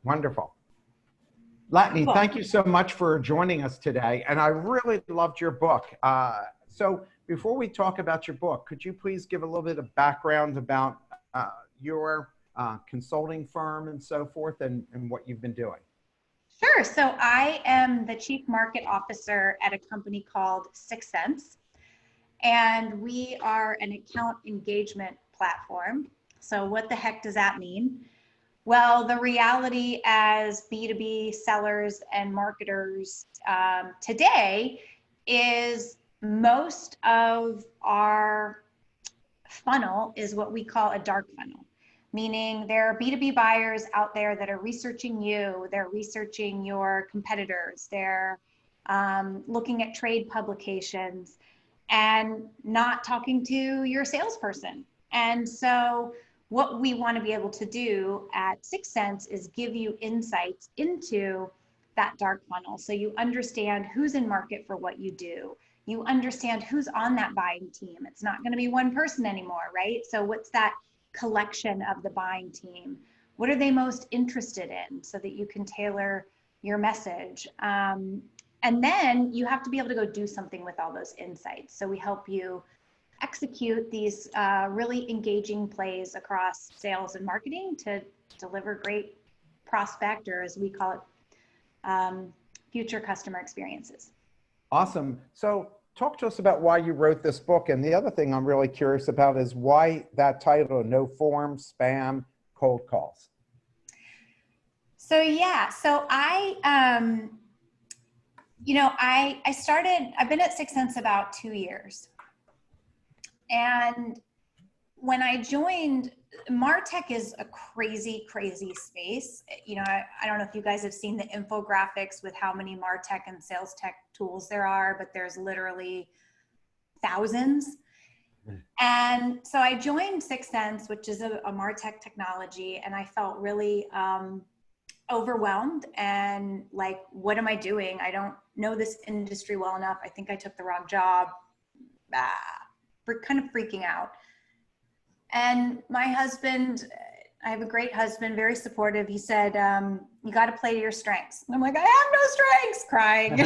Wonderful. Latany, Cool. thank you so much for joining us today. And I really loved your book. So before we talk about your book, could you please give a little bit of background about your consulting firm and so forth and what you've been doing? Sure. So I am the Chief Market Officer at a company called 6 Sense, and we are an account engagement platform. So what the heck does that mean? Well, the reality as B2B sellers and marketers today is most of our funnel is what we call a dark funnel, meaning there are B2B buyers out there that are researching you, they're researching your competitors, they're looking at trade publications and not talking to your salesperson. And so what we want to be able to do at 6 Sense is give you insights into that dark funnel. So you understand who's in market for what you do. You understand who's on that buying team. It's not going to be one person anymore, right? So what's that collection of the buying team? What are they most interested in so that you can tailor your message? And then you have to be able to go do something with all those insights. So we help you execute these really engaging plays across sales and marketing to deliver great prospect, or as we call it, future customer experiences. Awesome. So talk to us about why you wrote this book. And the other thing I'm really curious about is why that title, No Form, Spam, Cold Calls. So yeah, so I I've been at 6 Sense about 2 years. And when I joined, MarTech is a crazy, crazy space. You know, I don't know if you guys have seen the infographics with how many MarTech and sales tech tools there are, but there's literally thousands. And so I joined 6 Sense, which is a MarTech technology, and I felt really overwhelmed and like, what am I doing? I don't know this industry well enough. I think I took the wrong job. Kind of freaking out. And my husband, I have a great husband, very supportive. He said, you got to play to your strengths. And I'm like, I have no strengths, crying.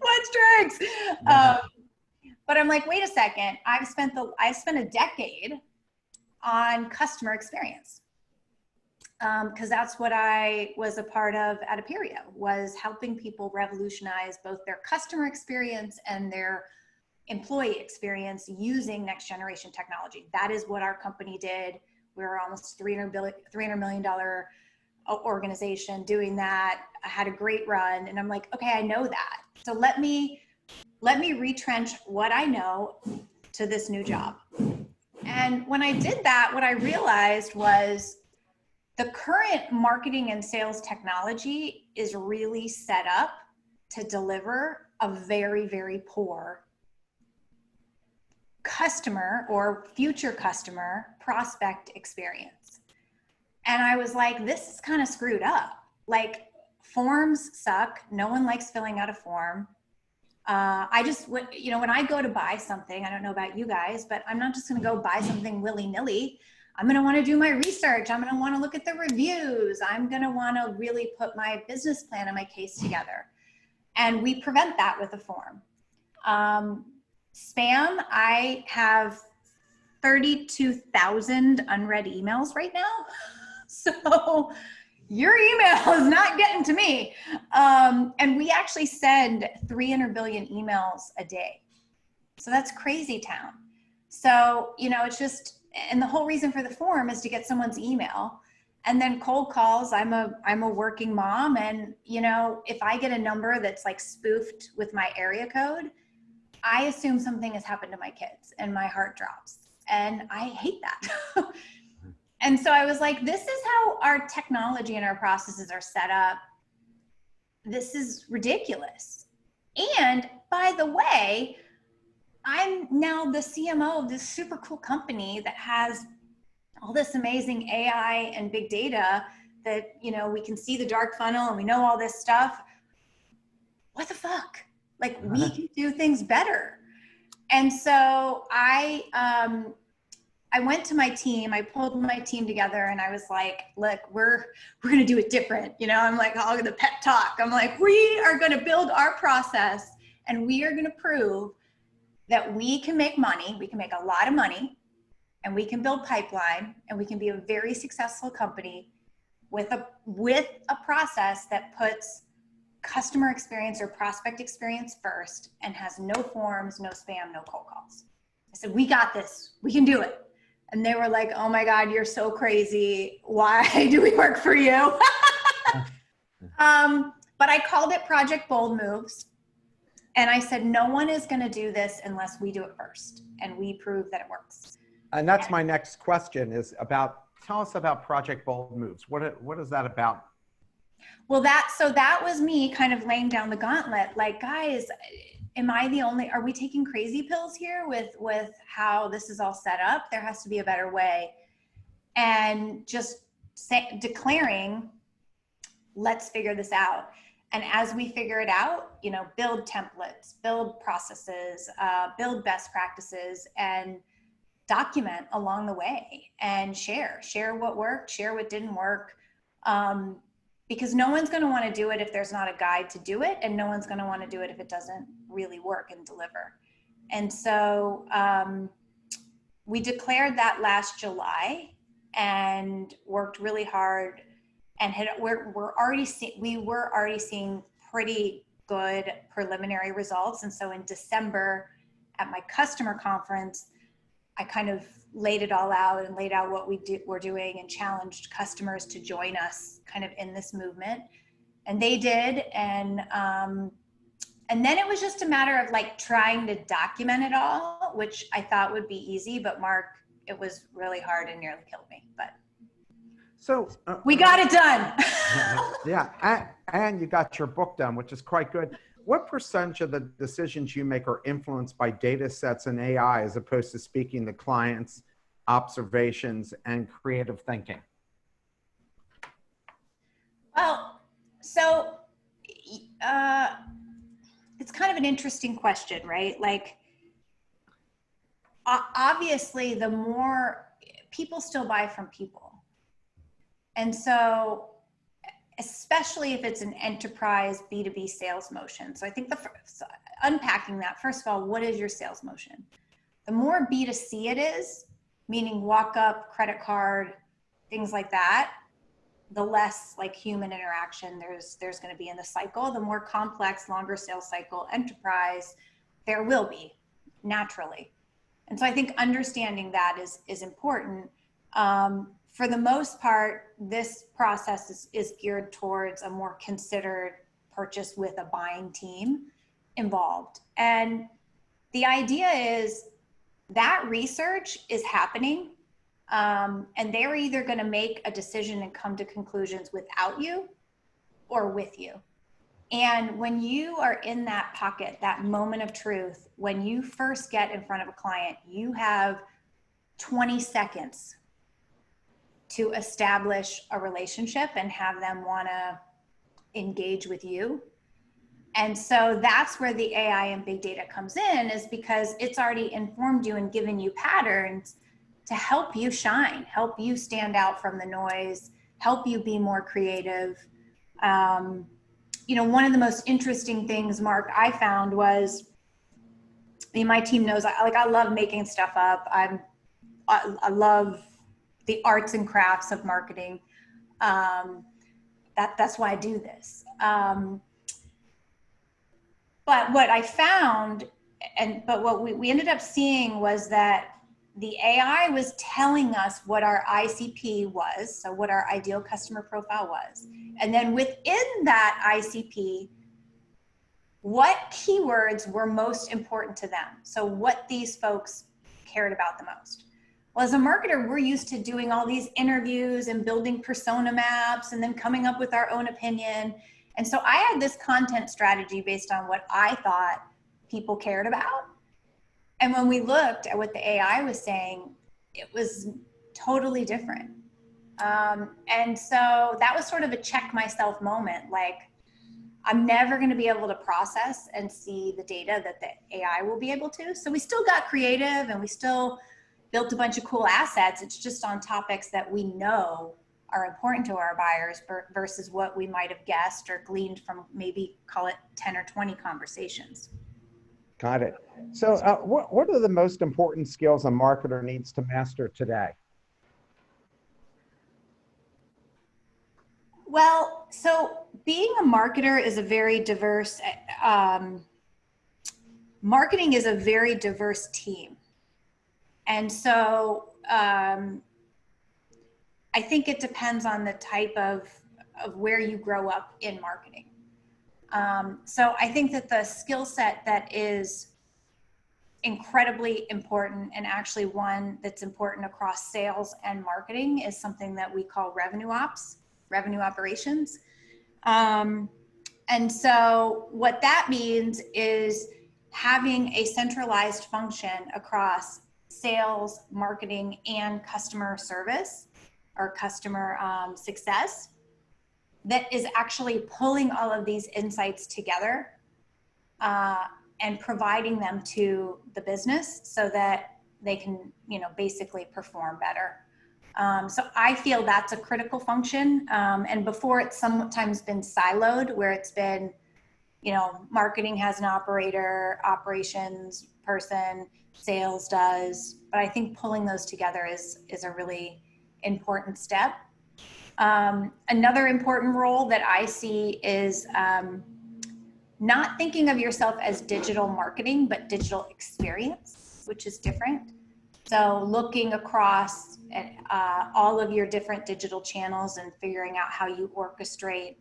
What strengths? But I'm like, wait a second. I spent a decade on customer experience. Because that's what I was a part of at Aperio, was helping people revolutionize both their customer experience and their employee experience using next generation technology. That is what our company did. We were almost $300 million organization doing that. I had a great run, and I'm like, okay, I know that. So let me retrench what I know to this new job. And when I did that, what I realized was the current marketing and sales technology is really set up to deliver a very, very poor customer or future customer prospect experience. And I was like, this is kind of screwed up. Like, forms suck. No one likes filling out a form. I just, you know, when I go to buy something, I don't know about you guys, but I'm not just going to go buy something willy-nilly. I'm going to want to do my research. I'm going to want to look at the reviews. I'm going to want to really put my business plan and my case together. And we prevent that with a form. Spam, I have 32,000 unread emails right now. So your email is not getting to me. And we actually send 300 billion emails a day. So that's crazy town. So, you know, it's just, and the whole reason for the form is to get someone's email. And then cold calls, I'm a working mom. And, you know, if I get a number that's like spoofed with my area code, I assume something has happened to my kids and my heart drops. And I hate that. And so I was like, this is how our technology and our processes are set up. This is ridiculous. And by the way, I'm now the CMO of this super cool company that has all this amazing AI and big data that, you know, we can see the dark funnel and we know all this stuff. What the fuck? Like, we can do things better. And so I I went to my team, I pulled my team together and I was like, look, we're going to do it different. You know, I'm like, all the pep talk. I'm like, we are going to build our process and we are going to prove that we can make money. We can make a lot of money and we can build pipeline and we can be a very successful company with a process that puts customer experience or prospect experience first and has no forms, no spam, no cold calls. I said, we got this, we can do it. And they were like, oh my God, you're so crazy. Why do we work for you? But I called it Project Bold Moves. And I said, no one is going to do this unless we do it first. And we prove that it works. And that's my next question is about, tell us about Project Bold Moves. What is that about? Well, so that was me kind of laying down the gauntlet. Like, guys, am I the only, are we taking crazy pills here with how this is all set up? There has to be a better way. And just declaring, let's figure this out. And as we figure it out, you know, build templates, build processes, build best practices, and document along the way and share what worked, share what didn't work. Because no one's going to want to do it if there's not a guide to do it. And no one's going to want to do it if it doesn't really work and deliver. And so we declared that last July and worked really hard and we were already seeing pretty good preliminary results. And so in December at my customer conference, I kind of laid it all out and laid out what we're doing and challenged customers to join us kind of in this movement. And they did. And then it was just a matter of like trying to document it all, which I thought would be easy, but Mark, it was really hard and nearly killed me, but. So we got it done. Yeah, and you got your book done, which is quite good. What percentage of the decisions you make are influenced by data sets and AI as opposed to speaking to clients, observations, and creative thinking? Well, so it's kind of an interesting question, right? Like, obviously, the more people still buy from people. And so, especially if it's an enterprise B2B sales motion. So I think unpacking that, first of all, what is your sales motion? The more B2C it is, meaning walk up, credit card, things like that, the less like human interaction there's going to be in the cycle. The more complex, longer sales cycle enterprise, there will be naturally. And so I think understanding that is important. For the most part, this process is geared towards a more considered purchase with a buying team involved. And the idea is that research is happening, and they're either going to make a decision and come to conclusions without you or with you. And when you are in that pocket, that moment of truth, when you first get in front of a client, you have 20 seconds to establish a relationship and have them want to engage with you. And so that's where the AI and big data comes in, is because it's already informed you and given you patterns to help you shine, help you stand out from the noise, help you be more creative. You know, one of the most interesting things, Mark, I found was, I mean, my team knows, I love making stuff up. I love the arts and crafts of marketing. That's why I do this. But what I found, but what we ended up seeing was that the AI was telling us what our ICP was, so what our ideal customer profile was. And then within that ICP, what keywords were most important to them. So what these folks cared about the most. Well, as a marketer, we're used to doing all these interviews and building persona maps and then coming up with our own opinion. And so I had this content strategy based on what I thought people cared about. And when we looked at what the AI was saying, it was totally different. And so that was sort of a check myself moment. Like, I'm never going to be able to process and see the data that the AI will be able to. So we still got creative and we still built a bunch of cool assets. It's just on topics that we know are important to our buyers versus what we might have guessed or gleaned from maybe call it 10 or 20 conversations. Got it. So what are the most important skills a marketer needs to master today? Well, so being a marketer is a very diverse, marketing is a very diverse team. And so I think it depends on the type of where you grow up in marketing. So I think that the skill set that is incredibly important, and actually one that's important across sales and marketing, is something that we call revenue ops, revenue operations. And so what that means is having a centralized function across sales, marketing, and customer service or customer success that is actually pulling all of these insights together and providing them to the business so that they can, basically perform better. So I feel that's a critical function. And before, it's sometimes been siloed, where it's been, marketing has an operator, operations person, sales does. But I think pulling those together is a really important step. Another important role that I see is not thinking of yourself as digital marketing, but digital experience, which is different. So looking across at all of your different digital channels and figuring out how you orchestrate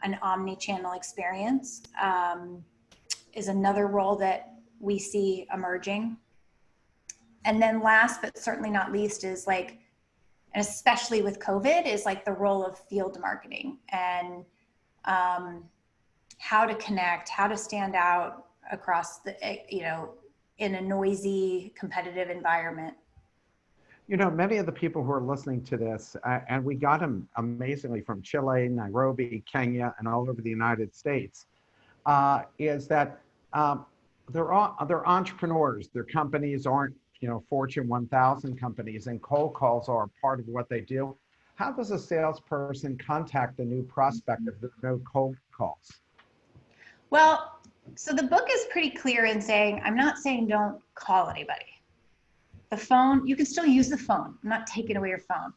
an omni-channel experience is another role that we see emerging. And then last, but certainly not least, is and especially with COVID, is the role of field marketing and how to connect, how to stand out across in a noisy, competitive environment. Many of the people who are listening to this, and we got them amazingly from Chile, Nairobi, Kenya, and all over the United States, is that they're entrepreneurs. Their companies aren't, Fortune 1000 companies, and cold calls are part of what they do. How does a salesperson contact a new prospect if there's no cold calls? Well, so the book is pretty clear in saying, I'm not saying don't call anybody. The phone, you can still use the phone. I'm not taking away your phone.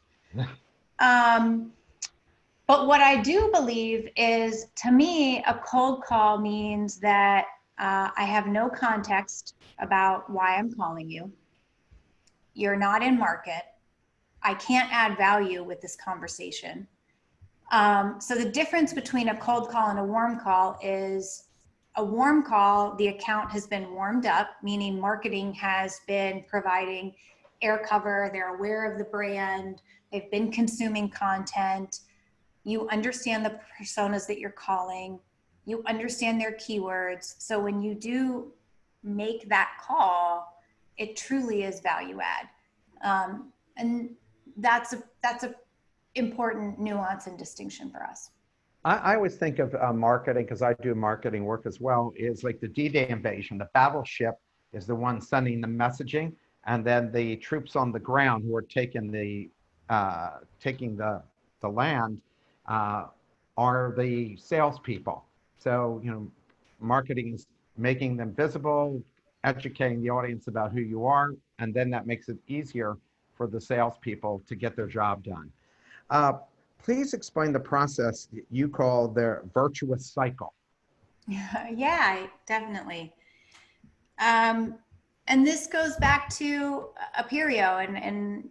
But what I do believe is, to me, a cold call means that I have no context about why I'm calling you. You're not in market. I can't add value with this conversation. So the difference between a cold call and a warm call is, a warm call, the account has been warmed up, meaning marketing has been providing air cover, they're aware of the brand, they've been consuming content, you understand the personas that you're calling, you understand their keywords. So when you do make that call, it truly is value add. And that's a important nuance and distinction for us. I always think of marketing, because I do marketing work as well, is like the D-Day invasion. The battleship is the one sending the messaging, and then the troops on the ground who are taking the land are the salespeople. So marketing is making them visible, educating the audience about who you are, and then that makes it easier for the salespeople to get their job done. Please explain the process you call the virtuous cycle. Yeah, definitely. And this goes back to Aperio and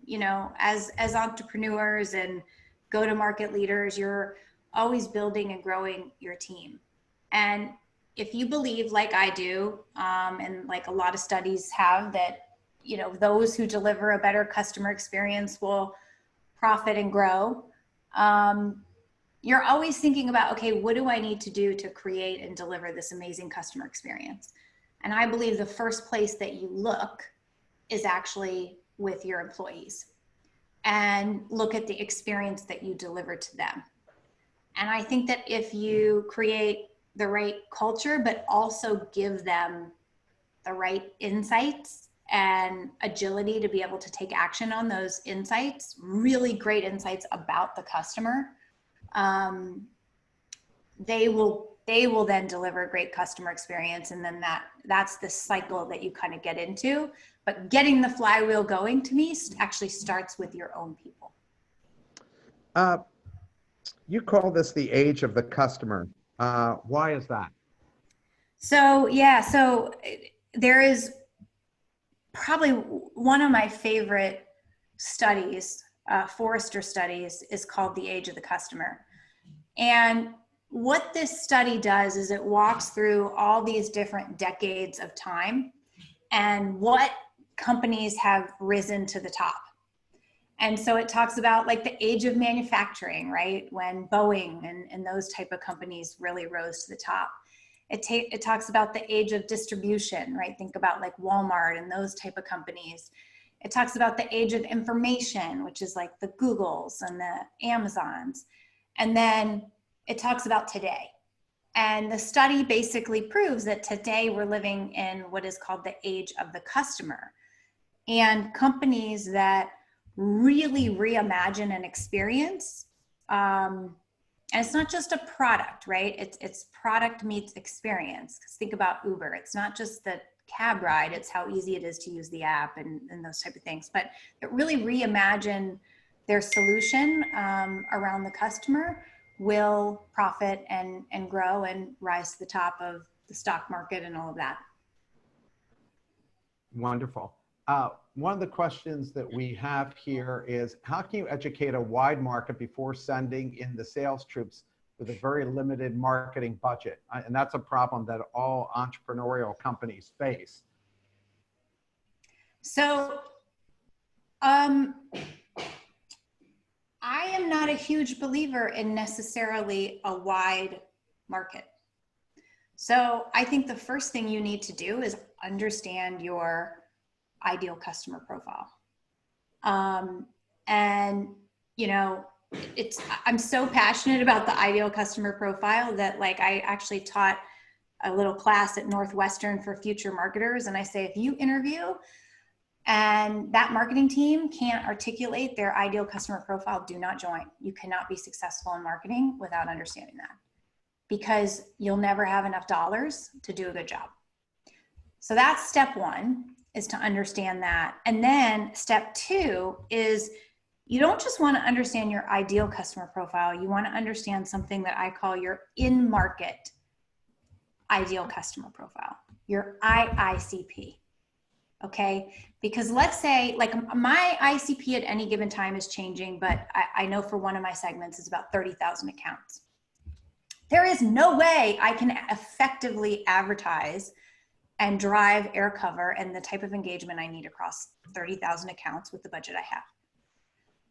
as entrepreneurs and go-to-market leaders, you're always building and growing your team. And if you believe, like I do, and like a lot of studies have, that those who deliver a better customer experience will profit and grow. You're always thinking about, okay, what do I need to do to create and deliver this amazing customer experience? And I believe the first place that you look is actually with your employees and look at the experience that you deliver to them. And I think that if you create the right culture, but also give them the right insights and agility to be able to take action on those insights, really great insights about the customer, they will then deliver a great customer experience. And then that's the cycle that you kind of get into. But getting the flywheel going, to me, actually starts with your own people. You call this the age of the customer. Why is that? So, yeah, so there is probably one of my favorite studies, Forrester studies, is called The Age of the Customer. And what this study does is it walks through all these different decades of time and what companies have risen to the top. And so it talks about like the age of manufacturing, right? When Boeing and those type of companies really rose to the top. It talks about the age of distribution, right? Think about like Walmart and those type of companies. It talks about the age of information, which is like the Googles and the Amazons. And then it talks about today. And the study basically proves that today we're living in what is called the age of the customer. And companies that really reimagine an experience, and it's not just a product, right? It's product meets experience. Because think about Uber. It's not just the cab ride, it's how easy it is to use the app and those type of things. But it really reimagine their solution around the customer will profit and grow and rise to the top of the stock market and all of that. Wonderful. One of the questions that we have here is, how can you educate a wide market before sending in the sales troops with a very limited marketing budget? And that's a problem that all entrepreneurial companies face. So, I am not a huge believer in necessarily a wide market. So I think the first thing you need to do is understand your ideal customer profile. And, you know, I'm so passionate about the ideal customer profile that like I actually taught a little class at Northwestern for future marketers. And I say, if you interview and that marketing team can't articulate their ideal customer profile, do not join. You cannot be successful in marketing without understanding that, because you'll never have enough dollars to do a good job. So that's step one, is to understand that. And then step two is, you don't just want to understand your ideal customer profile. You want to understand something that I call your in-market ideal customer profile, your IICP. Okay, because let's say like my ICP at any given time is changing, but I know for one of my segments is about 30,000 accounts. There is no way I can effectively advertise and drive air cover and the type of engagement I need across 30,000 accounts with the budget I have.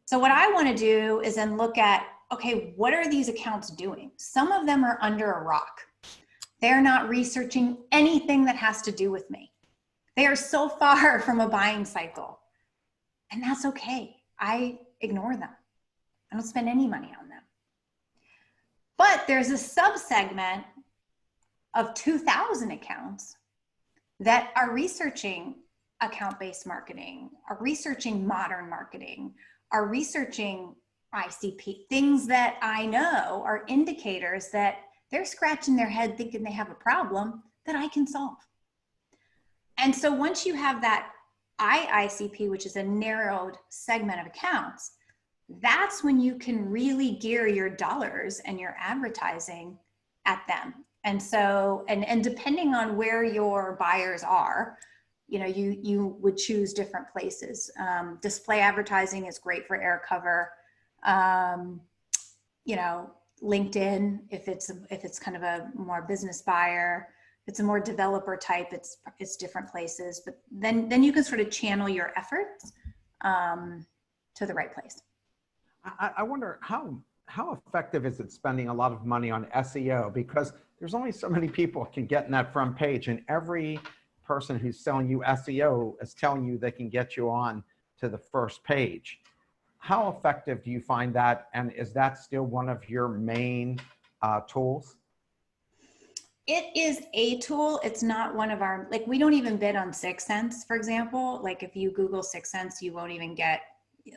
So what I want to do is then look at, okay, what are these accounts doing? Some of them are under a rock. They're not researching anything that has to do with me. They are so far from a buying cycle, and that's okay. I ignore them. I don't spend any money on them. But there's a subsegment of 2,000 accounts that are researching account-based marketing, are researching modern marketing, are researching ICP, things that I know are indicators that they're scratching their head thinking they have a problem that I can solve. And so once you have that IICP, which is a narrowed segment of accounts, that's when you can really gear your dollars and your advertising at them. And so, and depending on where your buyers are, you know, you would choose different places. Display advertising is great for air cover. You know, LinkedIn, if it's kind of a more business buyer. If it's a more developer type, it's different places. But then you can sort of channel your efforts to the right place. I wonder how effective is it spending a lot of money on SEO? Because there's only so many people can get in that front page, and every person who's selling you SEO is telling you they can get you on to the first page. How effective do you find that? And is that still one of your main tools? It is a tool. It's not one of our, like, we don't even bid on 6 cents, for example. Like if you Google 6 cents, you won't even get,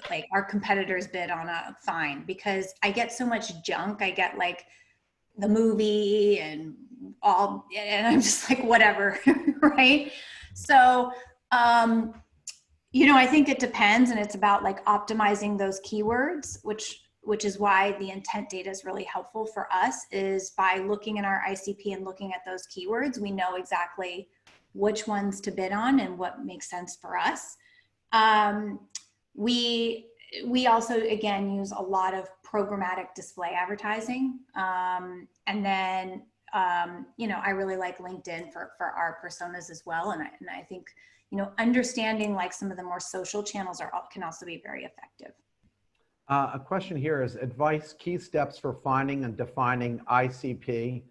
like, our competitors bid on a fine, because I get so much junk. I get like the movie and all, and I'm just like, whatever, right? So, I think it depends, and it's about like optimizing those keywords, which is why the intent data is really helpful for us. Is by looking at our ICP and looking at those keywords, we know exactly which ones to bid on and what makes sense for us. We also, again, use a lot of programmatic display advertising. And then, I really like LinkedIn for our personas as well. And I think, understanding like some of the more social channels can also be very effective. A question here is advice, key steps for finding and defining ICP,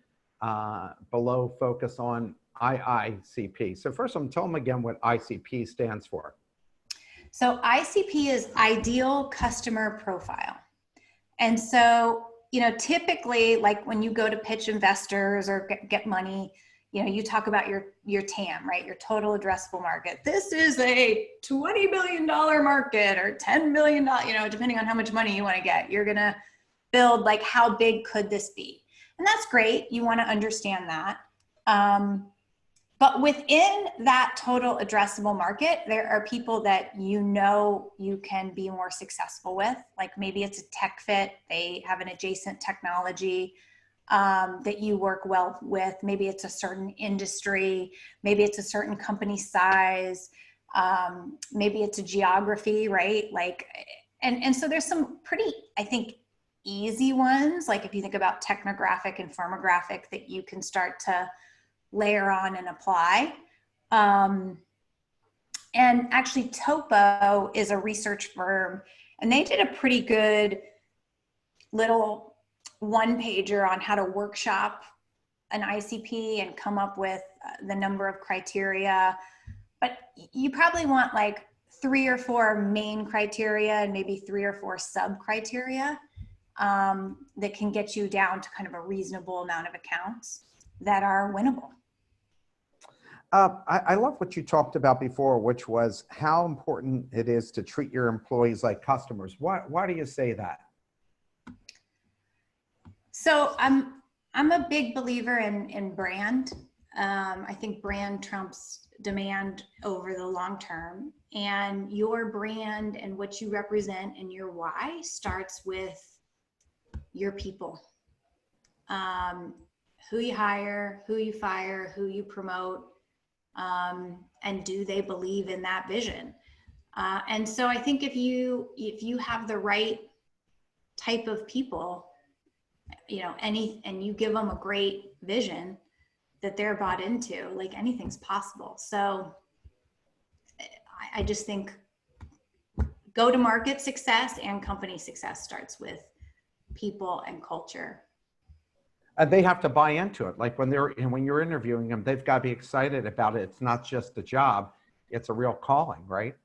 below focus on IICP. So first, tell them again what ICP stands for. So ICP is ideal customer profile. And so, typically, like when you go to pitch investors or get money, you talk about your TAM, right? Your total addressable market. This is a $20 billion market or $10 million, depending on how much money you want to get. You're going to build like, how big could this be? And that's great. You want to understand that. But within that total addressable market, there are people that you can be more successful with. Like maybe it's a tech fit. They have an adjacent technology that you work well with. Maybe it's a certain industry. Maybe it's a certain company size. Maybe it's a geography, right? Like, and so there's some pretty, I think, easy ones. Like if you think about technographic and firmographic that you can start to layer on and apply. And actually Topo is a research firm, and they did a pretty good little one-pager on how to workshop an ICP and come up with the number of criteria. But you probably want like 3 or 4 main criteria and maybe 3 or 4 sub criteria that can get you down to kind of a reasonable amount of accounts that are winnable. I love what you talked about before, which was how important it is to treat your employees like customers. Why do you say that? So I'm a big believer in brand. I think brand trumps demand over the long term, and your brand and what you represent and your why starts with your people. Who you hire, who you fire, who you promote, and do they believe in that vision? And so I think if you have the right type of people, and you give them a great vision that they're bought into, like anything's possible. So I just think go-to-market success and company success starts with people and culture. They have to buy into it. Like when you're interviewing them, they've got to be excited about it. It's not just a job; it's a real calling, right?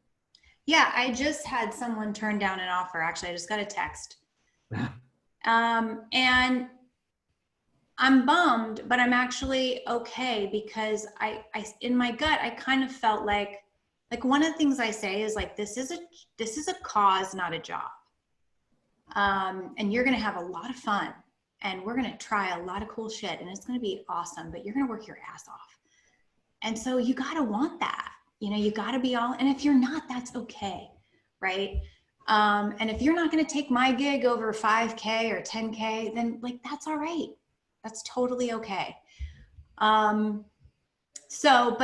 Yeah, I just had someone turn down an offer. Actually, I just got a text, and I'm bummed, but I'm actually okay, because I in my gut I kind of felt like one of the things I say is like, this is a cause, not a job, and you're gonna have a lot of fun. And we're going to try a lot of cool shit, and it's going to be awesome, but you're going to work your ass off. And so you got to want that, you got to be all, and if you're not, that's okay. Right. And if you're not going to take my gig over 5K or 10K, then like, that's all right. That's totally okay. So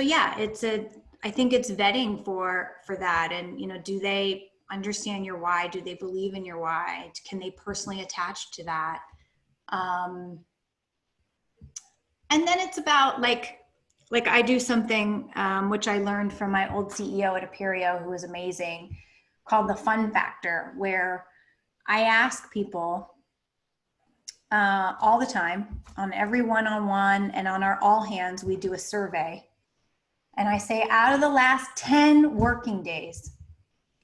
yeah, I think it's vetting for that. And, do they understand your why? Do they believe in your why? Can they personally attach to that? And then it's about like I do something which I learned from my old CEO at Aperio, who was amazing, called the fun factor, where I ask people all the time on every one-on-one and on our all hands, we do a survey. And I say, out of the last 10 working days,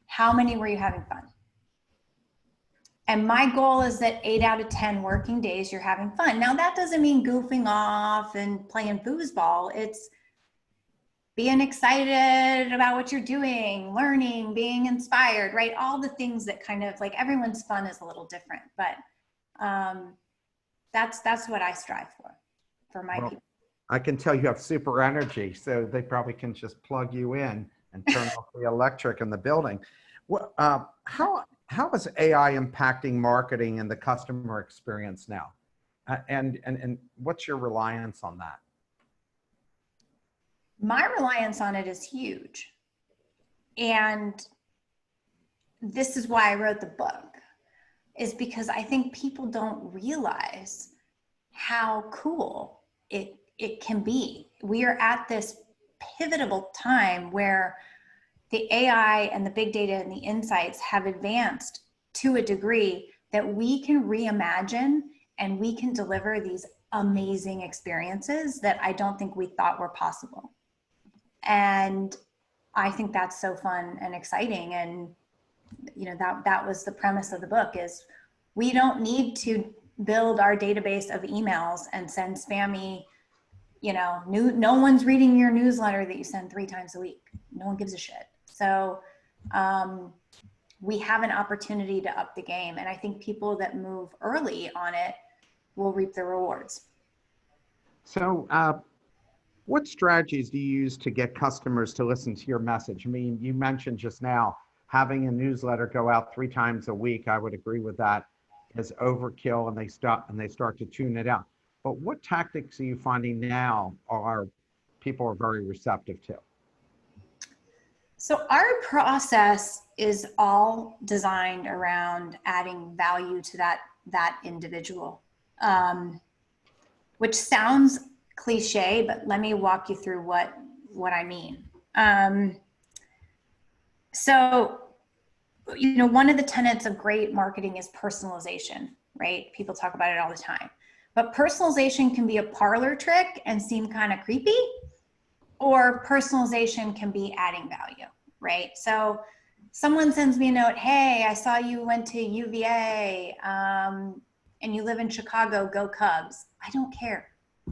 how many were you having fun? And my goal is that 8 out of 10 working days you're having fun. Now that doesn't mean goofing off and playing foosball. It's being excited about what you're doing, learning, being inspired, right? All the things that kind of like everyone's fun is a little different, but that's what I strive for my people. I can tell you have super energy, so they probably can just plug you in and turn off the electric in the building. Well, how is AI impacting marketing and the customer experience now? And what's your reliance on that? My reliance on it is huge. And this is why I wrote the book, is because I think people don't realize how cool it can be. We are at this pivotal time where the AI and the big data and the insights have advanced to a degree that we can reimagine and we can deliver these amazing experiences that I don't think we thought were possible. And I think that's so fun and exciting. And, you know, that was the premise of the book, is we don't need to build our database of emails and send spammy, you know, no one's reading your newsletter that you send 3 times a week. No one gives a shit. So we have an opportunity to up the game. And I think people that move early on it will reap the rewards. So what strategies do you use to get customers to listen to your message? I mean, you mentioned just now having a newsletter go out 3 times a week. I would agree with that, is overkill, and they start to tune it out. But what tactics are you finding now people are very receptive to? So our process is all designed around adding value to that individual, which sounds cliche, but let me walk you through what I mean. So, you know, one of the tenets of great marketing is personalization, right? People talk about it all the time. But personalization can be a parlor trick and seem kind of creepy, or personalization can be adding value, right? So someone sends me a note, hey, I saw you went to UVA and you live in Chicago, go Cubs. I don't care.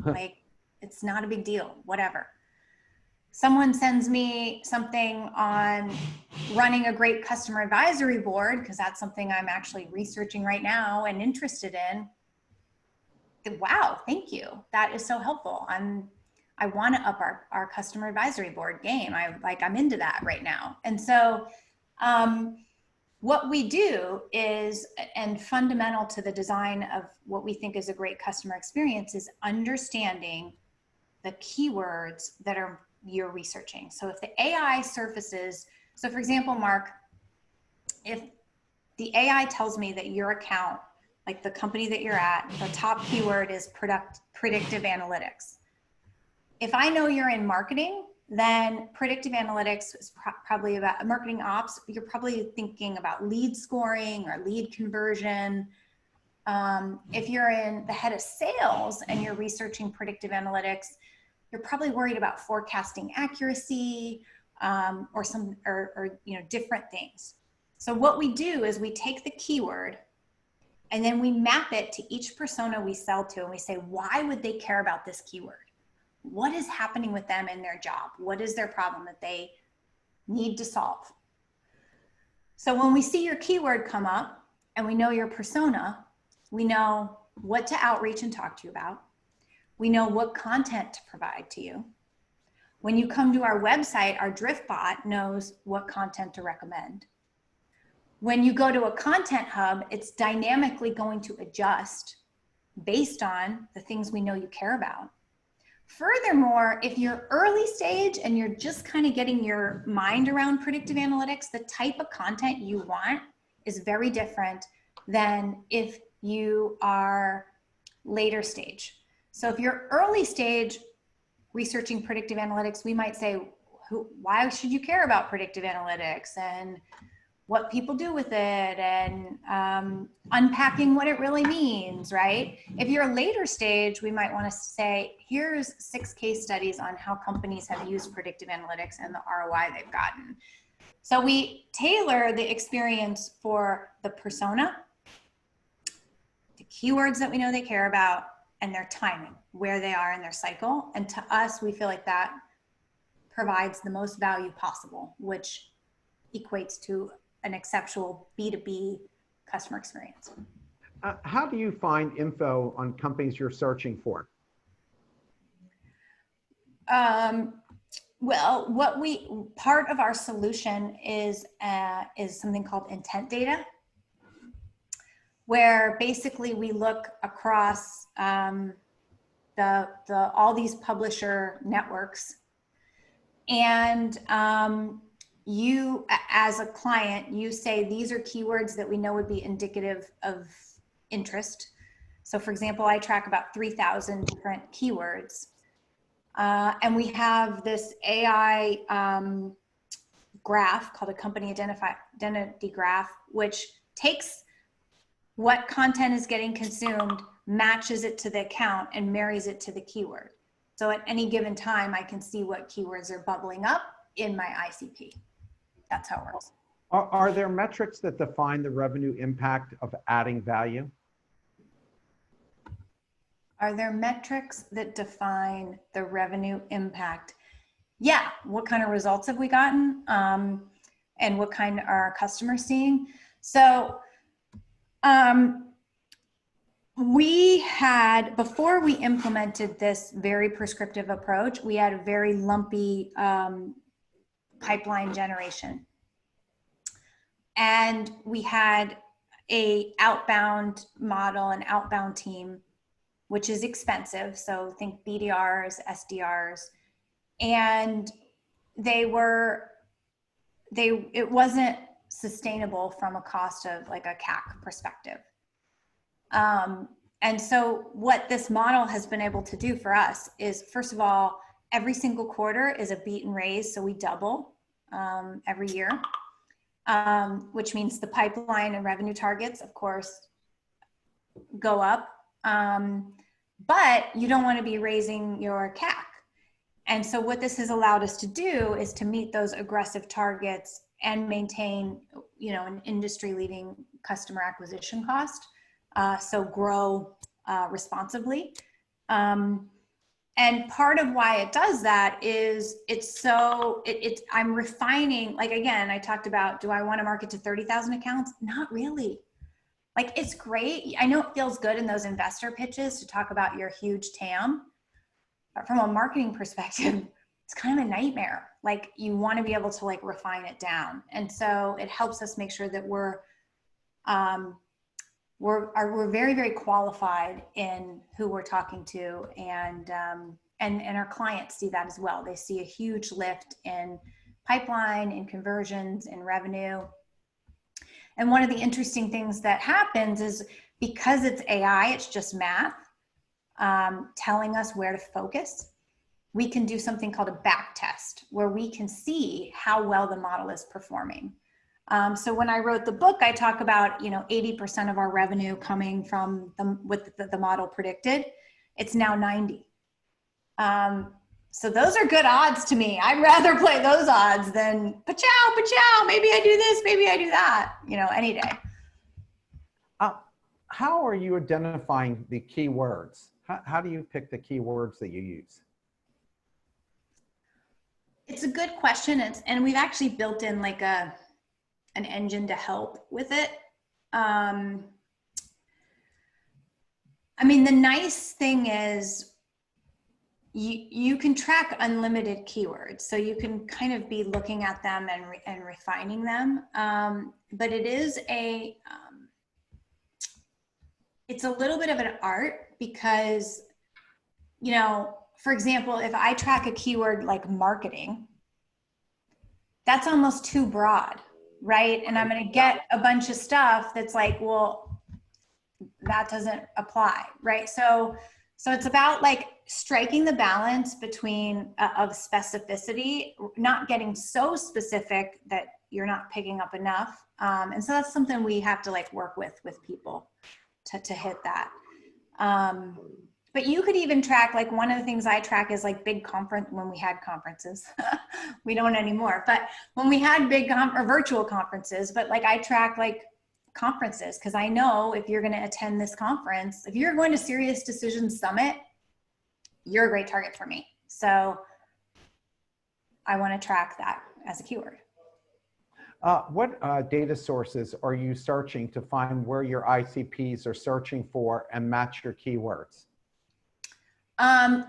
Like, it's not a big deal, whatever. Someone sends me something on running a great customer advisory board, because that's something I'm actually researching right now and interested in. Wow, thank you. That is so helpful. I want to up our customer advisory board game. I'm into that right now. And so what we do is, and fundamental to the design of what we think is a great customer experience, is understanding the keywords that you're researching. So if the AI surfaces, so for example, Mark, if the AI tells me that your account, like the company that you're at, the top keyword is predictive analytics. If I know you're in marketing, then predictive analytics is probably about marketing ops. You're probably thinking about lead scoring or lead conversion. If you're in the head of sales and you're researching predictive analytics, you're probably worried about forecasting accuracy or you know, different things. So what we do is we take the keyword and then we map it to each persona we sell to, and we say, why would they care about this keyword? What is happening with them in their job? What is their problem that they need to solve? So when we see your keyword come up and we know your persona, we know what to outreach and talk to you about. We know what content to provide to you. When you come to our website, our Drift bot knows what content to recommend. When you go to a content hub, it's dynamically going to adjust based on the things we know you care about. Furthermore, if you're early stage and you're just kind of getting your mind around predictive analytics, the type of content you want is very different than if you are later stage. So if you're early stage researching predictive analytics, we might say, why should you care about predictive analytics, and what people do with it, and unpacking what it really means, right? If you're a later stage, we might want to say, here's 6 case studies on how companies have used predictive analytics and the ROI they've gotten. So we tailor the experience for the persona keywords that we know they care about, and their timing, where they are in their cycle. And to us, we feel like that provides the most value possible, which equates to an exceptional B2B customer experience. How do you find info on companies you're searching for? Well, part of our solution is something called intent data, where basically we look across all these publisher networks, and you, as a client, you say these are keywords that we know would be indicative of interest. So, for example, I track about 3,000 different keywords. And we have this AI graph called a company identity graph, which takes what content is getting consumed, matches it to the account, and marries it to the keyword. So at any given time, I can see what keywords are bubbling up in my ICP. That's how it works. Are there metrics that define the revenue impact of adding value? Are there metrics that define the revenue impact? Yeah. What kind of results have we gotten? And what kind are our customers seeing? So we had, before we implemented this very prescriptive approach, we had a very lumpy pipeline generation. And we had a outbound model, an outbound team, which is expensive. So think BDRs, SDRs, and it wasn't sustainable from a cost of like a CAC perspective. And so what this model has been able to do for us is, first of all, every single quarter is a beat and raise. So we double every year, which means the pipeline and revenue targets, of course, go up. But you don't want to be raising your CAC. And so what this has allowed us to do is to meet those aggressive targets and maintain, an industry-leading customer acquisition cost. So grow responsibly. And part of why it does that is I'm refining, like, again, I talked about, do I want to market to 30,000 accounts? Not really. Like, it's great. I know it feels good in those investor pitches to talk about your huge TAM, but from a marketing perspective, it's kind of a nightmare. Like, you want to be able to like refine it down. And so it helps us make sure that we're very, very qualified in who we're talking to, and our clients see that as well. They see a huge lift in pipeline, in conversions, in revenue. And one of the interesting things that happens is, because it's AI, it's just math, telling us where to focus. We can do something called a back test, where we can see how well the model is performing. So when I wrote the book, I talk about, 80% of our revenue coming from what the model predicted. It's now 90. So those are good odds to me. I'd rather play those odds than pa-chow, pa-chow, maybe I do this, maybe I do that, any day. How are you identifying the keywords? How do you pick the keywords that you use? It's a good question. And we've actually built in like an engine to help with it. The nice thing is you can track unlimited keywords. So you can kind of be looking at them and refining them. But it is it's a little bit of an art, because, for example, if I track a keyword like marketing, that's almost too broad, right? And I'm going to get a bunch of stuff that's like, well, that doesn't apply, right? So it's about like striking the balance between of specificity, not getting so specific that you're not picking up enough. And so that's something we have to like work with people to hit that. But you could even track, like, one of the things I track is like big conference, when we had conferences, we don't anymore, but when we had big or virtual conferences, but like I track like conferences, because I know if you're going to attend this conference, if you're going to Serious Decisions Summit, you're a great target for me. So I want to track that as a keyword. What data sources are you searching to find where your ICPs are searching for and match your keywords?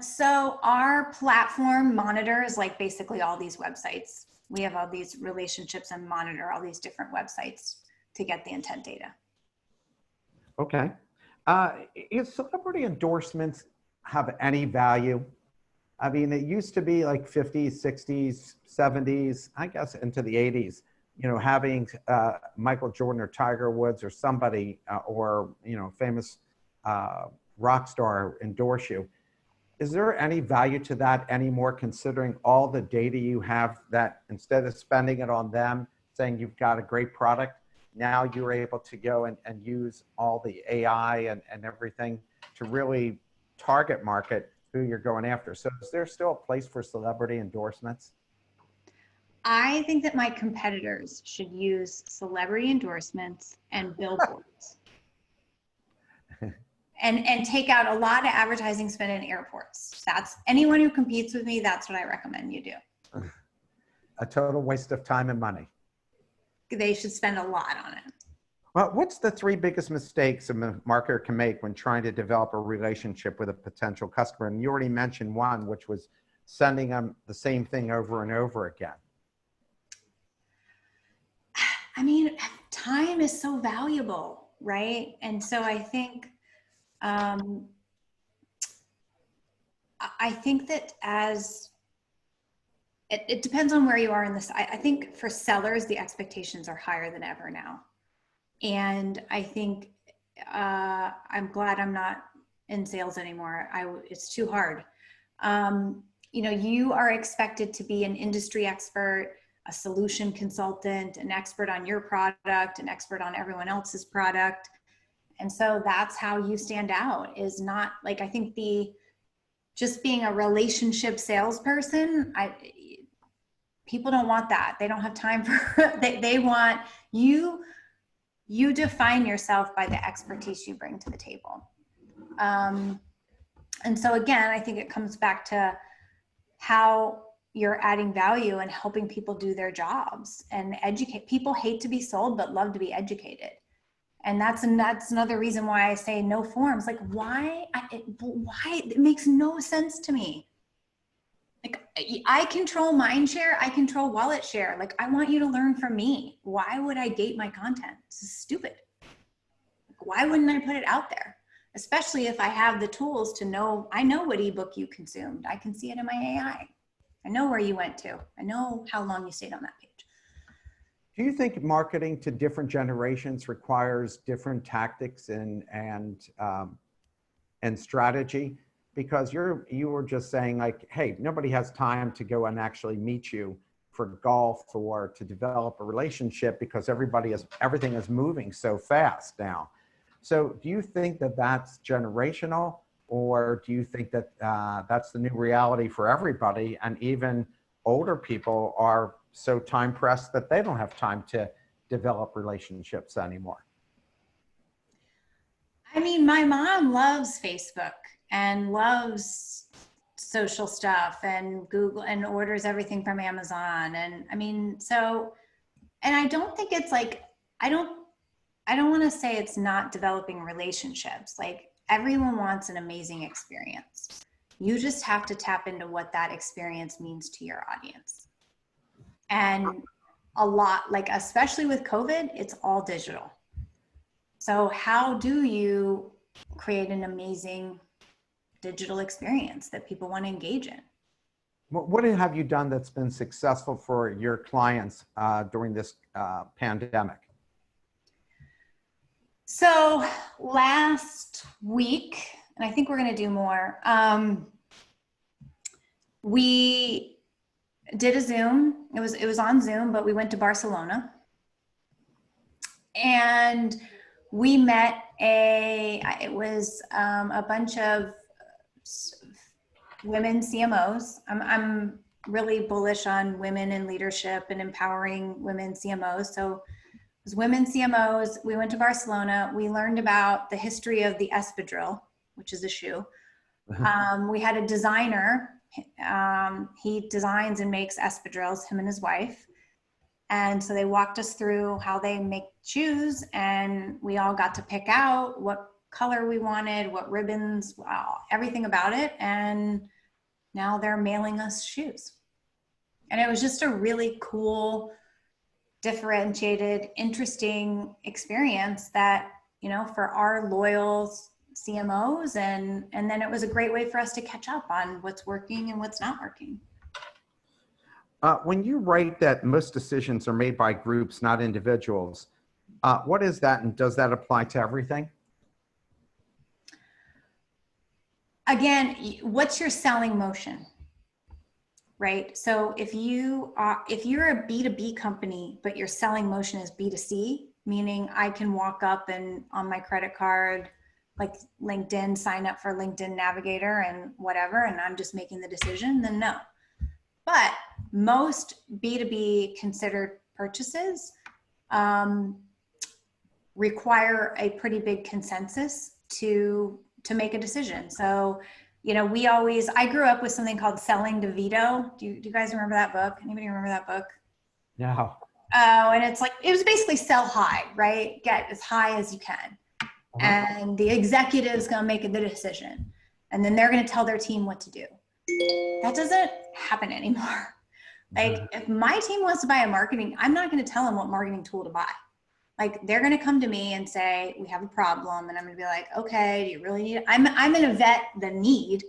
So our platform monitors like basically all these websites. We have all these relationships and monitor all these different websites to get the intent data. Okay. Is celebrity endorsements have any value? I mean, it used to be like 50s, 60s, 70s, I guess into the 80s, you know, having Michael Jordan or Tiger Woods or somebody or, you know, famous rock star endorse you. Is there any value to that anymore, considering all the data you have that instead of spending it on them, saying you've got a great product, now you're able to go and use all the AI and everything to really target market who you're going after. So is there still a place for celebrity endorsements? I think that my competitors should use celebrity endorsements and billboards. And take out a lot of advertising spend in airports. That's anyone who competes with me, that's what I recommend you do. A total waste of time and money. They should spend a lot on it. Well, what's the three biggest mistakes a marketer can make when trying to develop a relationship with a potential customer? And you already mentioned one, which was sending them the same thing over and over again. I mean, time is so valuable, right? And so I think that as it depends on where you are in this. I think for sellers, the expectations are higher than ever now. And I think I'm glad I'm not in sales anymore. It's too hard. You know, you are expected to be an industry expert, a solution consultant, an expert on your product, an expert on everyone else's product. And so that's how you stand out, is not like, I think just being a relationship salesperson, people don't want that. They don't have time for, they want you define yourself by the expertise you bring to the table. And so again, I think it comes back to how you're adding value and helping people do their jobs and educate. People hate to be sold, but love to be educated. And that's another reason why I say no forms. Like why? It makes no sense to me. Like I control mind share, I control wallet share. Like I want you to learn from me. Why would I gate my content? This is stupid. Why wouldn't I put it out there? Especially if I have the tools to know, I know what ebook you consumed. I can see it in my AI. I know where you went to. I know how long you stayed on that page. Do you think marketing to different generations requires different tactics and strategy? Because you were just saying like, hey, nobody has time to go and actually meet you for golf or to develop a relationship because everything is moving so fast now. So do you think that that's generational, or do you think that that's the new reality for everybody, and even older people are so time pressed that they don't have time to develop relationships anymore? I mean, my mom loves Facebook and loves social stuff and Google and orders everything from Amazon. And I mean, so, and I don't think it's like, I don't want to say it's not developing relationships. Like everyone wants an amazing experience. You just have to tap into what that experience means to your audience. And a lot, like, especially with COVID, it's all digital. So how do you create an amazing digital experience that people want to engage in? What have you done that's been successful for your clients during this pandemic? So last week, and I think we're going to do more, we did a Zoom. It was on Zoom, but we went to Barcelona. And we met it was a bunch of women CMOs. I'm really bullish on women in leadership and empowering women CMOs. So was women CMOs. We went to Barcelona. We learned about the history of the espadrille, which is a shoe. We had a designer. He designs and makes espadrilles, him and his wife. And so they walked us through how they make shoes, and we all got to pick out what color we wanted, what ribbons, everything about it. And now they're mailing us shoes. And it was just a really cool, differentiated, interesting experience that, you know, for our loyal CMOs, and then it was a great way for us to catch up on what's working and what's not working. When you write that most decisions are made by groups, not individuals, what is that, and does that apply to everything? Again, what's your selling motion, right? So if you're a B2B company, but your selling motion is B2C, meaning I can walk up and on my credit card, like LinkedIn, sign up for LinkedIn Navigator and whatever, and I'm just making the decision, then no. But most B2B considered purchases require a pretty big consensus to make a decision. So, you know, I grew up with something called Selling to Veto. Do you guys remember that book? Anybody remember that book? No. Oh, and it's like, it was basically sell high, right? Get as high as you can. And the executive's going to make the decision. And then they're going to tell their team what to do. That doesn't happen anymore. Like, if my team wants to buy I'm not going to tell them what marketing tool to buy. Like, they're going to come to me and say, we have a problem. And I'm going to be like, okay, do you really need it? I'm going to vet the need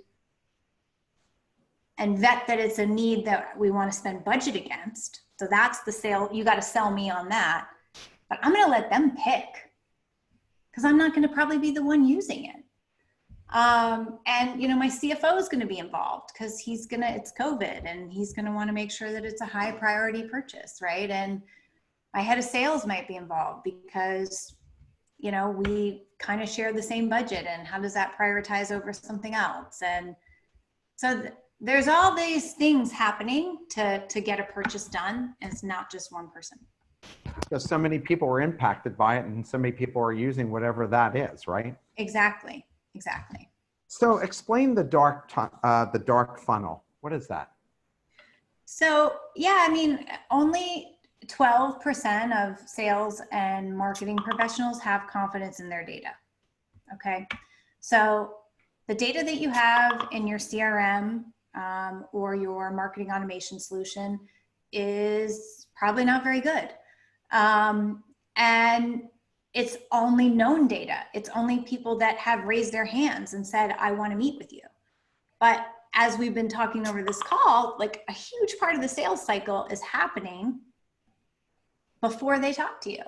and vet that it's a need that we want to spend budget against. So that's the sale. You got to sell me on that. But I'm going to let them pick, because I'm not going to probably be the one using it. And, you know, my CFO is going to be involved because it's COVID, and he's going to want to make sure that it's a high priority purchase, right? And my head of sales might be involved because, you know, we kind of share the same budget, and how does that prioritize over something else? And so there's all these things happening to get a purchase done, and it's not just one person. Because so many people are impacted by it, and so many people are using whatever that is, right? Exactly. So explain the dark funnel. What is that? So, yeah, I mean, only 12% of sales and marketing professionals have confidence in their data. Okay. So the data that you have in your CRM or your marketing automation solution is probably not very good. And it's only known data. It's only people that have raised their hands and said, I want to meet with you. But as we've been talking over this call, like, a huge part of the sales cycle is happening before they talk to you.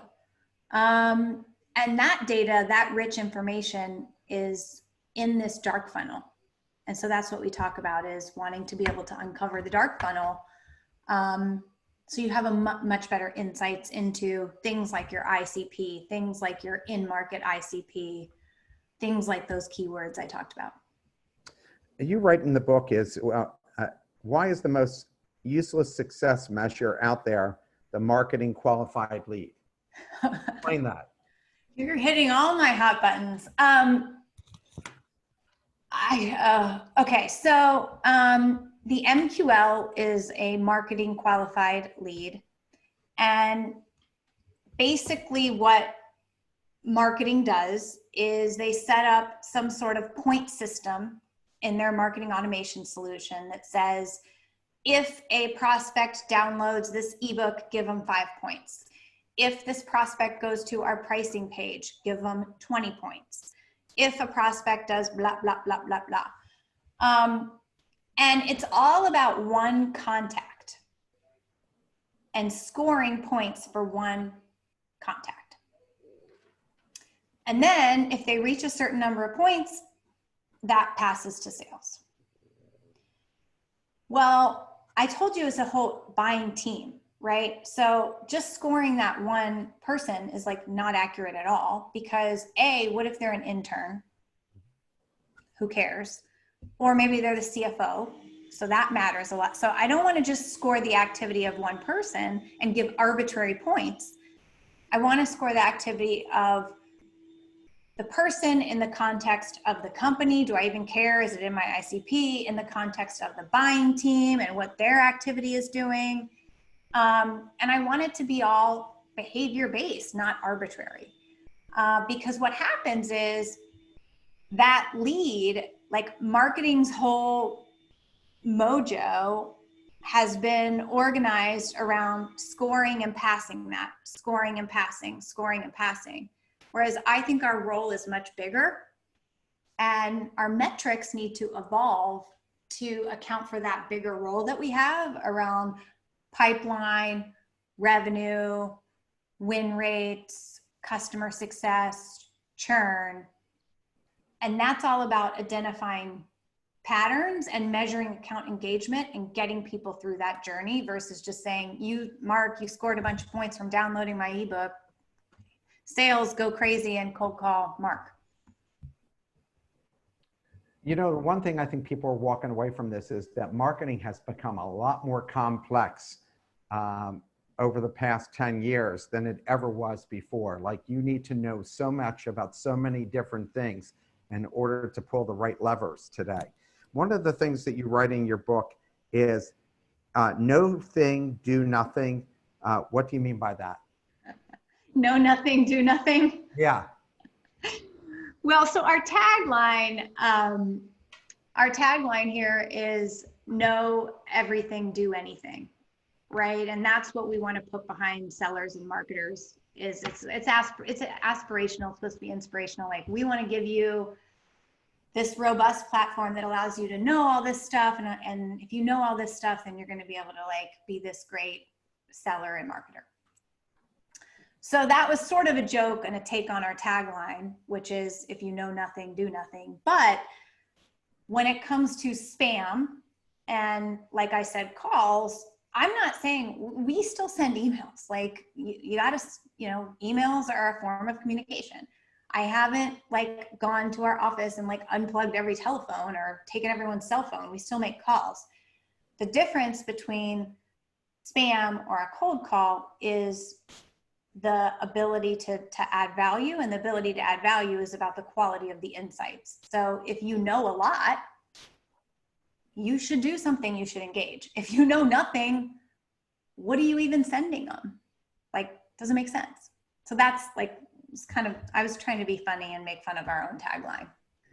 And that data, that rich information is in this dark funnel. And so that's what we talk about, is wanting to be able to uncover the dark funnel. So you have a much better insights into things like your ICP, things like your in-market ICP, things like those keywords I talked about. You write in the book is, why is the most useless success measure out there the marketing qualified lead? Explain that. You're hitting all my hot buttons. Okay, so the MQL is a marketing qualified lead. And basically what marketing does is they set up some sort of point system in their marketing automation solution that says, if a prospect downloads this ebook, give them 5 points. If this prospect goes to our pricing page, give them 20 points. If a prospect does blah, blah, blah, blah, blah. And it's all about one contact and scoring points for one contact. And then if they reach a certain number of points, that passes to sales. Well, I told you it's a whole buying team, right? So just scoring that one person is like not accurate at all, because what if they're an intern? Who cares? Or maybe they're the CFO. So that matters a lot. So I don't want to just score the activity of one person and give arbitrary points. I want to score the activity of the person in the context of the company. Do I even care? Is it in my ICP? In the context of the buying team and what their activity is doing. And I want it to be all behavior-based, not arbitrary. Because what happens is that lead, like marketing's whole mojo has been organized around scoring and passing that, scoring and passing, scoring and passing. Whereas I think our role is much bigger and our metrics need to evolve to account for that bigger role that we have around pipeline, revenue, win rates, customer success, churn. And that's all about identifying patterns and measuring account engagement and getting people through that journey versus just saying, Mark, you scored a bunch of points from downloading my ebook. Sales, go crazy and cold call Mark. You know, one thing I think people are walking away from this is that marketing has become a lot more complex over the past 10 years than it ever was before. Like, you need to know so much about so many different things in order to pull the right levers today. One of the things that you write in your book is know thing, do nothing. What do you mean by that? Know nothing, do nothing. Yeah. Well, so our tagline here is know everything, do anything, right? And that's what we want to put behind sellers and marketers. Is it's aspirational, it's supposed to be inspirational. Like, we want to give you this robust platform that allows you to know all this stuff, and if you know all this stuff, then you're going to be able to like be this great seller and marketer. So that was sort of a joke and a take on our tagline, which is, if you know nothing, do nothing. But when it comes to spam and, like I said, calls, I'm not saying, we still send emails. Like, you gotta, emails are a form of communication. I haven't like gone to our office and like unplugged every telephone or taken everyone's cell phone. We still make calls. The difference between spam or a cold call is the ability to add value, and the ability to add value is about the quality of the insights. So if you know a lot, you should do something, you should engage. If you know nothing, what are you even sending them? Like, doesn't make sense. So that's like, it's kind of, I was trying to be funny and make fun of our own tagline.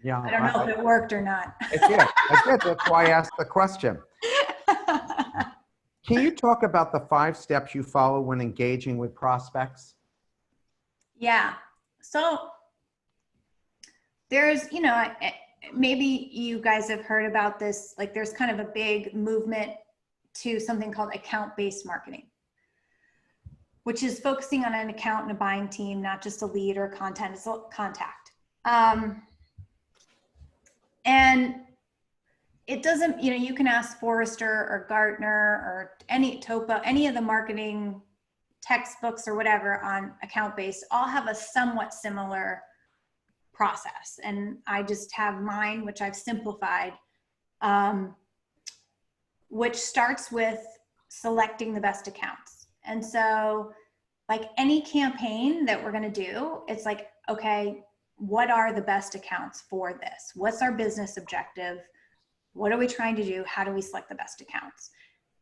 Yeah. I don't know if it worked or not. It did. It did. That's why I asked the question. Can you talk about the 5 steps you follow when engaging with prospects? Yeah. So there's, maybe you guys have heard about this, like there's kind of a big movement to something called account-based marketing, which is focusing on an account and a buying team, not just a lead or content, it's a contact. And it doesn't, you can ask Forrester or Gartner or any Topo, any of the marketing textbooks or whatever on account-based, all have a somewhat similar process. And I just have mine, which I've simplified, which starts with selecting the best accounts. And so like any campaign that we're going to do, it's like, okay, what are the best accounts for this? What's our business objective? What are we trying to do? How do we select the best accounts?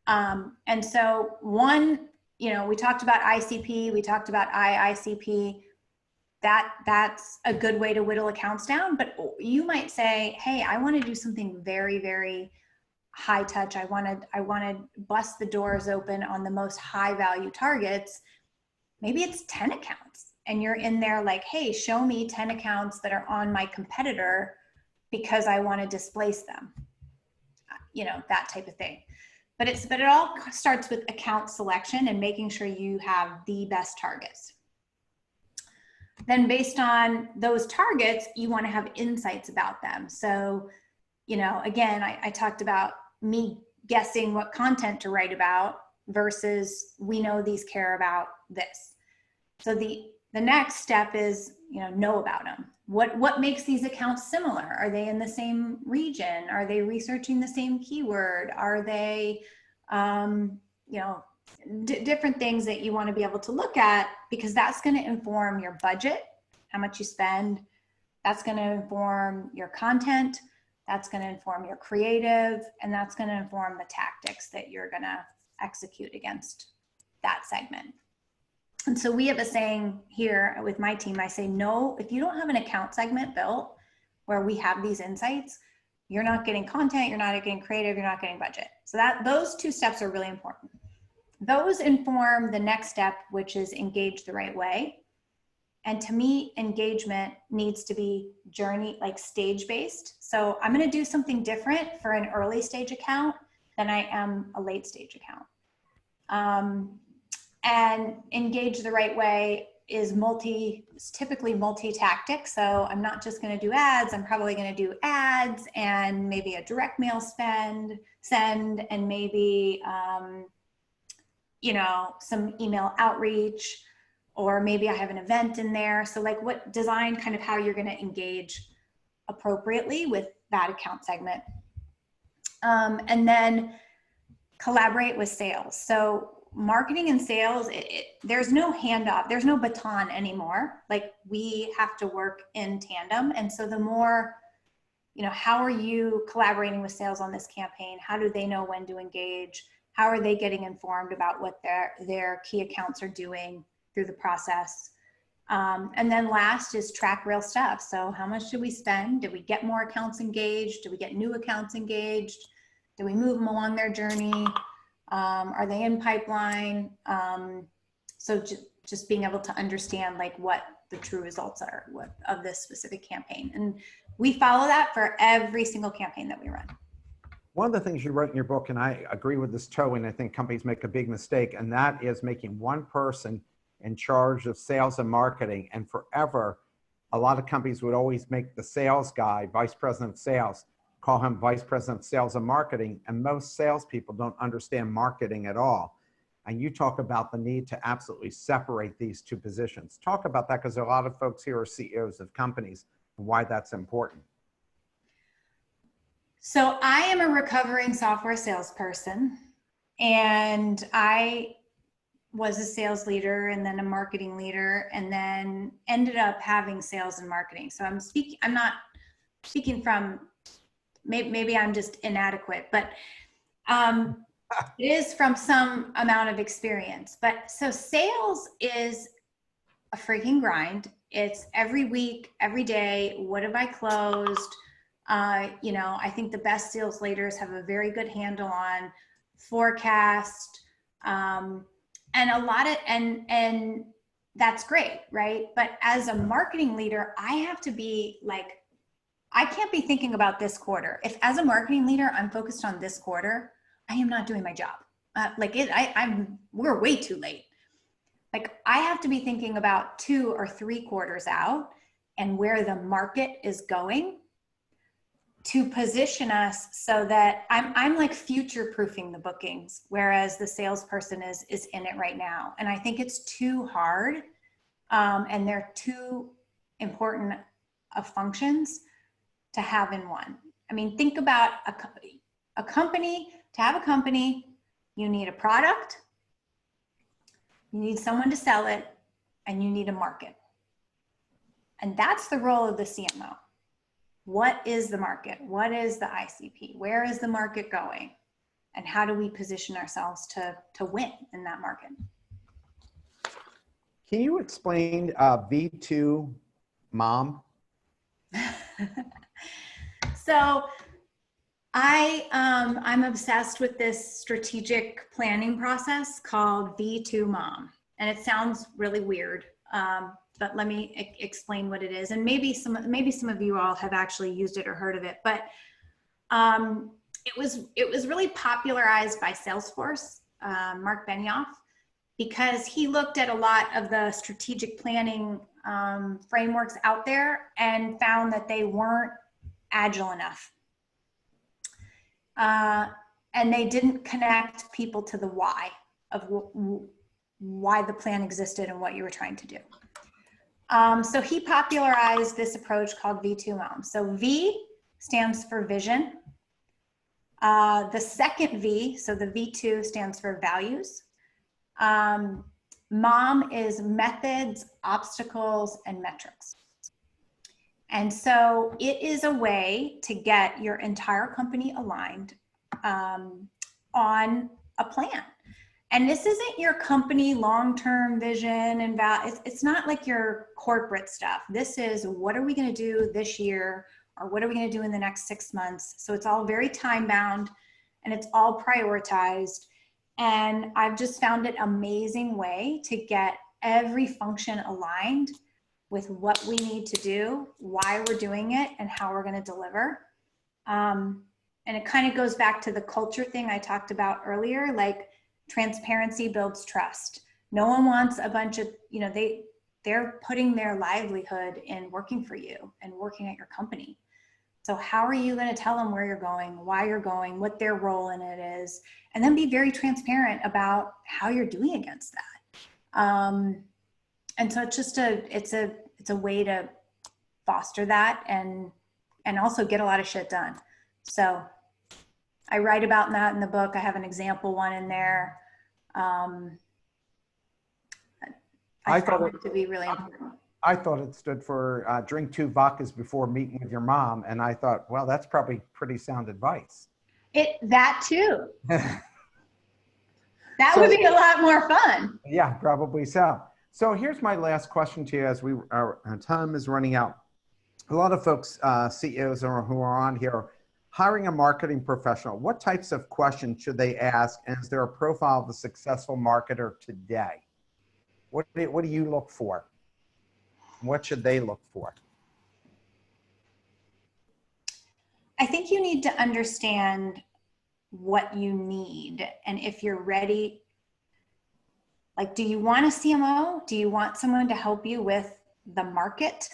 And so we talked about ICP, we talked about IICP. That's a good way to whittle accounts down, but you might say, hey, I want to do something very, very high touch. I want to bust the doors open on the most high value targets. Maybe it's 10 accounts and you're in there like, hey, show me 10 accounts that are on my competitor because I want to displace them. That type of thing. But it all starts with account selection and making sure you have the best targets. Then based on those targets, you want to have insights about them. So, again, I talked about me guessing what content to write about versus we know these care about this. So the next step is, know about them. What makes these accounts similar? Are they in the same region? Are they researching the same keyword? Are they, different things that you want to be able to look at, because that's going to inform your budget, how much you spend. That's going to inform your content. That's going to inform your creative, and that's going to inform the tactics that you're going to execute against that segment. And so we have a saying here with my team. I say, no, if you don't have an account segment built where we have these insights, you're not getting content, you're not getting creative, you're not getting budget. So those two steps are really important. Those inform the next step, which is engage the right way. And to me, engagement needs to be stage-based. So I'm going to do something different for an early stage account than I am a late stage account. And engage the right way is typically multi-tactic. So I'm not just going to do ads. I'm probably going to do ads and maybe a direct mail send, and maybe, some email outreach, or maybe I have an event in there. So design kind of how you're going to engage appropriately with that account segment. And then collaborate with sales. So marketing and sales, there's no handoff, there's no baton anymore. We have to work in tandem. And so the more, how are you collaborating with sales on this campaign? How do they know when to engage? How are they getting informed about what their key accounts are doing through the process? And then last is track real stuff. So how much did we spend? Did we get more accounts engaged? Did we get new accounts engaged? Did we move them along their journey? Are they in pipeline? So just being able to understand what the true results are of this specific campaign. And we follow that for every single campaign that we run. One of the things you wrote in your book, and I agree with this totally, and I think companies make a big mistake, and that is making one person in charge of sales and marketing. And forever, a lot of companies would always make the sales guy vice president of sales, call him vice president of sales and marketing. And most salespeople don't understand marketing at all. And you talk about the need to absolutely separate these two positions. Talk about that, because a lot of folks here are CEOs of companies, and why that's important. So I am a recovering software salesperson, and I was a sales leader and then a marketing leader, and then ended up having sales and marketing. So I'm not speaking from, maybe I'm just inadequate, but it is from some amount of experience. But so sales is a freaking grind. It's every week, every day. What have I closed? I think the best sales leaders have a very good handle on forecast, and and that's great, right? But as a marketing leader, I have to be I can't be thinking about this quarter. If as a marketing leader, I'm focused on this quarter, I am not doing my job. We're way too late. I have to be thinking about 2 or 3 quarters out and where the market is going, to position us so that I'm future proofing the bookings, whereas the salesperson is in it right now. And I think it's too hard, and they're too important of functions to have in one. I mean, think about a company. To have a company, you need a product, you need someone to sell it, and you need a market. And that's the role of the CMO. What is the market? What is the ICP? Where is the market going? And how do we position ourselves to win in that market? Can you explain V2 Mom? So I'm obsessed with this strategic planning process called V2 Mom. And it sounds really weird. But let me explain what it is. And maybe some of you all have actually used it or heard of it, but it was really popularized by Salesforce, Marc Benioff, because he looked at a lot of the strategic planning frameworks out there and found that they weren't agile enough. And they didn't connect people to the why of why the plan existed and what you were trying to do. So he popularized this approach called V2 Mom. So V stands for vision. The second V, so the V2 stands for values. Mom is methods, obstacles, and metrics. And so it is a way to get your entire company aligned on a plan. And this isn't your company long-term vision and it's not like your corporate stuff. This is, what are we going to do this year, or what are we going to do in the next 6 months? So it's all very time-bound and it's all prioritized. And I've just found it an amazing way to get every function aligned with what we need to do, why we're doing it, and how we're going to deliver. And it kind of goes back to the culture thing I talked about earlier, like transparency builds trust. No one wants a bunch of, you know, they're putting their livelihood in working for you and working at your company. So how are you going to tell them where you're going, why you're going, what their role in it is, and then be very transparent about how you're doing against that. And so it's just it's a way to foster that and also get a lot of shit done. So I write about that in the book. I have an example one in there. I thought it to be really important. I thought it stood for drink 2 vodkas before meeting with your mom. And I thought, well, that's probably pretty sound advice. That too. That would be a lot more fun. Yeah, probably so. So here's my last question to you as our time is running out. A lot of folks, CEOs who are on here, hiring a marketing professional, what types of questions should they ask? And is there a profile of a successful marketer today? What do you look for? What should they look for? I think you need to understand what you need. And if you're ready, like, do you want a CMO? Do you want someone to help you with the market?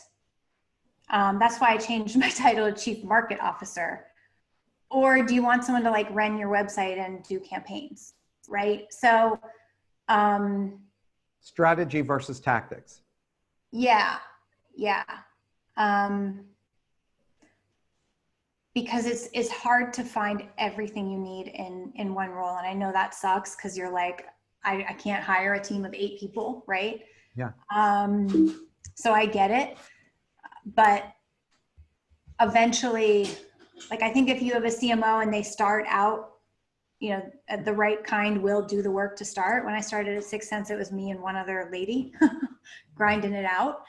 That's why I changed my title to Chief Market Officer. Or do you want someone to like run your website and do campaigns, right? So strategy versus tactics. Yeah. Because it's hard to find everything you need in one role. And I know that sucks because you're like, I can't hire a team of 8 people, right? Yeah. So I get it. But eventually, like, I think if you have a CMO and they start out, you know, the right kind will do the work to start. When I started at 6 Sense, it was me and one other lady grinding it out.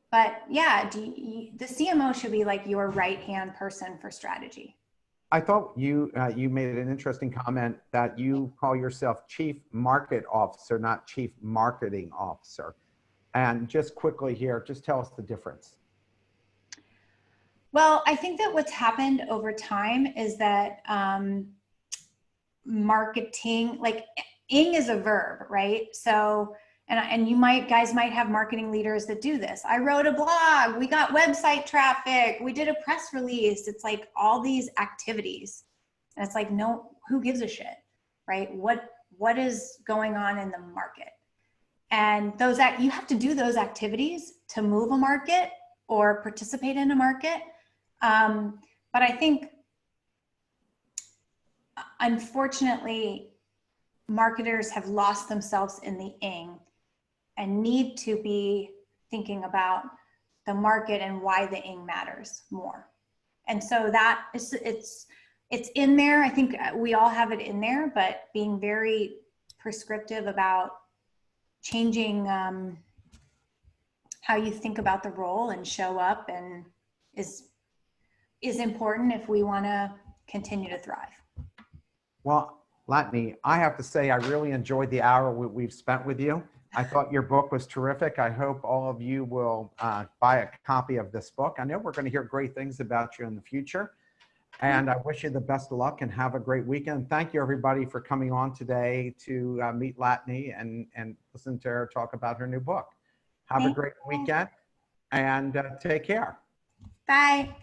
But yeah, the CMO should be like your right-hand person for strategy. I thought you made an interesting comment that you call yourself Chief Market Officer, not Chief Marketing Officer. And just quickly here, just tell us the difference. Well, I think that what's happened over time is that marketing, like ing is a verb, right? So, and you guys might have marketing leaders that do this. I wrote a blog, we got website traffic, we did a press release. It's like all these activities. And it's like, no, who gives a shit, right? What is going on in the market? And you have to do those activities to move a market or participate in a market. But I think, unfortunately, marketers have lost themselves in the ing and need to be thinking about the market and why the ing matters more. And so that is, it's in there. I think we all have it in there, but being very prescriptive about changing how you think about the role and show up and is important if we want to continue to thrive. Well, Latané, I have to say I really enjoyed the hour we've spent with you. I thought your book was terrific. I hope all of you will buy a copy of this book. I know we're going to hear great things about you in the future. And I wish you the best of luck and have a great weekend. Thank you, everybody, for coming on today to meet Latané and listen to her talk about her new book. Have a great weekend and take care. Bye.